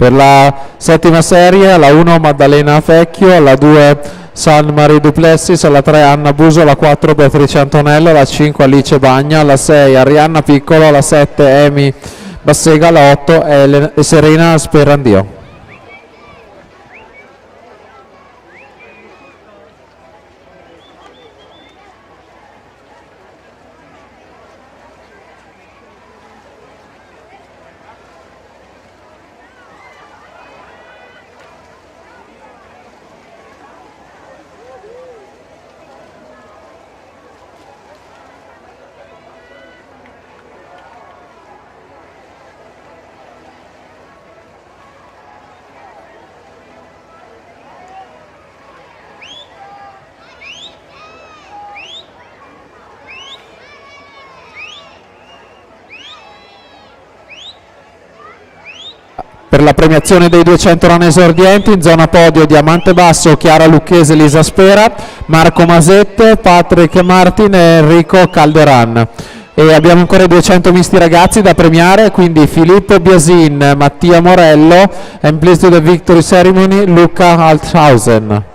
Per la settima serie, alla 1 Maddalena Vecchio, alla 2 San Marie Duplessis, alla 3 Anna Buso, alla 4 Beatrice Antonello, alla 5 Alice Bagna, alla 6 Arianna Piccolo, alla 7 Emi Bassega, alla 8 Serena Sperandio. Per la premiazione dei 200 run esordienti, in zona podio Diamante Basso, Chiara Lucchese, Lisa Spera, Marco Masette, Patrick Martin e Enrico Calderan. E abbiamo ancora i 200 misti ragazzi da premiare, quindi Filippo Biasin, Mattia Morello, and please to the victory ceremony Luca Althausen.